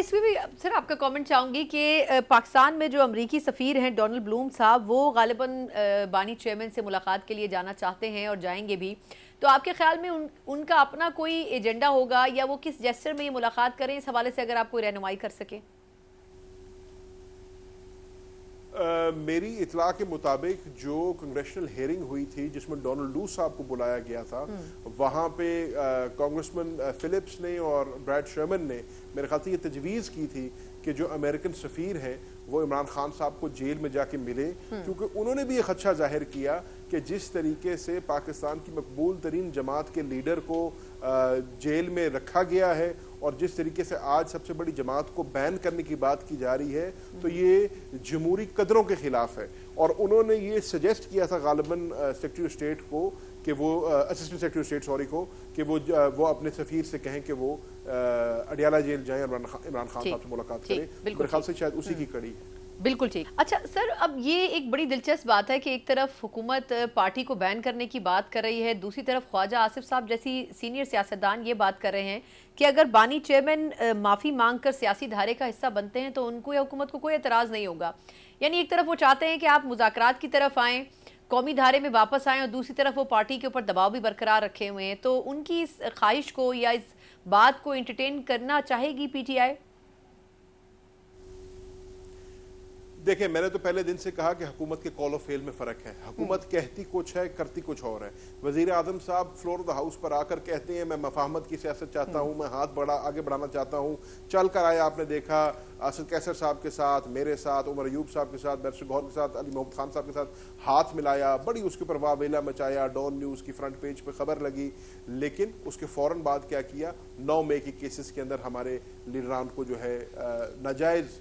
इसमें भी सर आपका कमेंट चाहूँगी कि पाकिस्तान में जो अमरीकी सफ़ीर हैं डोनाल्ड ब्लूम साहब, वो ग़ालिबन बानी चेयरमैन से मुलाकात के लिए जाना चाहते हैं और जाएंगे भी। तो आपके ख़्याल में उनका अपना कोई एजेंडा होगा या वो किस जेस्चर में ये मुलाकात करें, इस हवाले से अगर आप कोई रहनुमाई कर सकें? मेरी इतला के मुताबिक जो कांग्रेशनल हेयरिंग हुई थी जिसमें डोनाल्ड लू साहब को बुलाया गया था, वहाँ पे कांग्रेसमैन फिलिप्स ने और ब्रैड शर्मन ने मेरे ख्याल से ये तजवीज़ की थी कि जो अमेरिकन सफ़ीर हैं वो इमरान खान साहब को जेल में जाके मिले, क्योंकि उन्होंने भी ये खदशा जाहिर किया कि जिस तरीके से पाकिस्तान की मकबूल तरीन जमात के लीडर को जेल में रखा गया है और जिस तरीके से आज सबसे बड़ी जमात को बैन करने की बात की जा रही है, तो ये जमहूरी कदरों के खिलाफ है। और उन्होंने ये सजेस्ट किया था गालिबन सेक्रेटरी ऑफ स्टेट को कि वो assistant secretary of state sorry को कि वो अपने सफ़ीर से कहें कि वो अडियाला जेल जाएं, इमरान खान साहब से मुलाकात करें। मेरे ख्याल से शायद उसी की कड़ी है। बिल्कुल ठीक। अच्छा सर, अब ये एक बड़ी दिलचस्प बात है कि एक तरफ हुकूमत पार्टी को बैन करने की बात कर रही है, दूसरी तरफ ख्वाजा आसिफ साहब जैसी सीनियर सियासतदान ये बात कर रहे हैं कि अगर बानी चेयरमैन माफ़ी मांग कर सियासी धारे का हिस्सा बनते हैं तो उनको या हुकूमत को कोई एतराज़ नहीं होगा। यानी एक तरफ वो चाहते हैं कि आप मुज़ाकरात की तरफ आएँ, कौमी धारे में वापस आएँ, और दूसरी तरफ वो पार्टी के ऊपर दबाव भी बरकरार रखे हुए हैं। तो उनकी इस ख्वाहिश को या इस बात को एंटरटेन करना चाहेगी PTI? देखिए, मैंने तो पहले दिन से कहा कि हुकूमत के कॉल ऑफ फेल में फ़र्क है। हुकूमत कहती कुछ है, करती कुछ और है। वज़ीर आज़म साहब फ्लोर ऑफ द हाउस पर आकर कहते हैं मैं मफाहमत की सियासत चाहता हूँ, मैं हाथ आगे बढ़ाना चाहता हूँ। चल कर आया, आपने देखा असद कैसर साहब के साथ, मेरे साथ, उमर अयूब साहब के साथ, बैरिस्टर गौहर के साथ, अली मोहम्मद खान साहब के साथ हाथ मिलाया, बड़ी उसके ऊपर वावेला मचाया, डॉन न्यूज़ की फ्रंट पेज पर खबर लगी। लेकिन उसके फ़ौरन बाद क्या किया, 9 मई के केसेस के अंदर हमारे लीडरान को जो है नाजायज़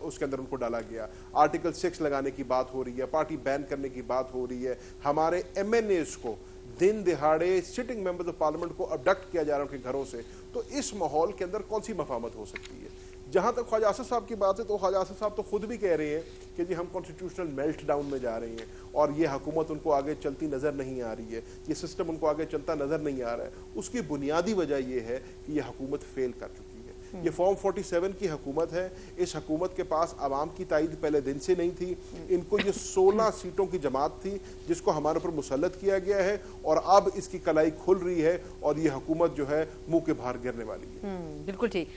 उसके अंदर उनको डाला गया। आर्टिकल 6 लगाने की बात हो रही है, पार्टी बैन करने की बात हो रही है, हमारे MNAs को दिन दिहाड़े सिटिंग मेंबर्स ऑफ पार्लियामेंट को अबडक्ट किया जा रहा है उनके घरों से। तो इस माहौल के अंदर कौन सी मफाहमत हो सकती है? जहां तक ख्वाजा आसिफ साहब की बात है, तो ख्वाजा आसिफ साहब तो खुद भी कह रहे हैं कि जी हम कॉन्स्टिट्यूशनल मेल्ट डाउन में जा रहे हैं और ये हुकूमत उनको आगे चलती नज़र नहीं आ रही है, ये सिस्टम उनको आगे चलता नज़र नहीं आ रहा है। उसकी बुनियादी वजह यह है कि यह हुकूमत फेल कर चुकी है। ये फॉर्म 47 की हुकूमत है। इस हुकूमत के पास आवाम की ताईद पहले दिन से नहीं थी। इनको ये 16 सीटों की जमात थी जिसको हमारे ऊपर मुसल्लत किया गया है और अब इसकी कलाई खुल रही है और ये हुकूमत जो है मुंह के बाहर गिरने वाली है। बिल्कुल ठीक।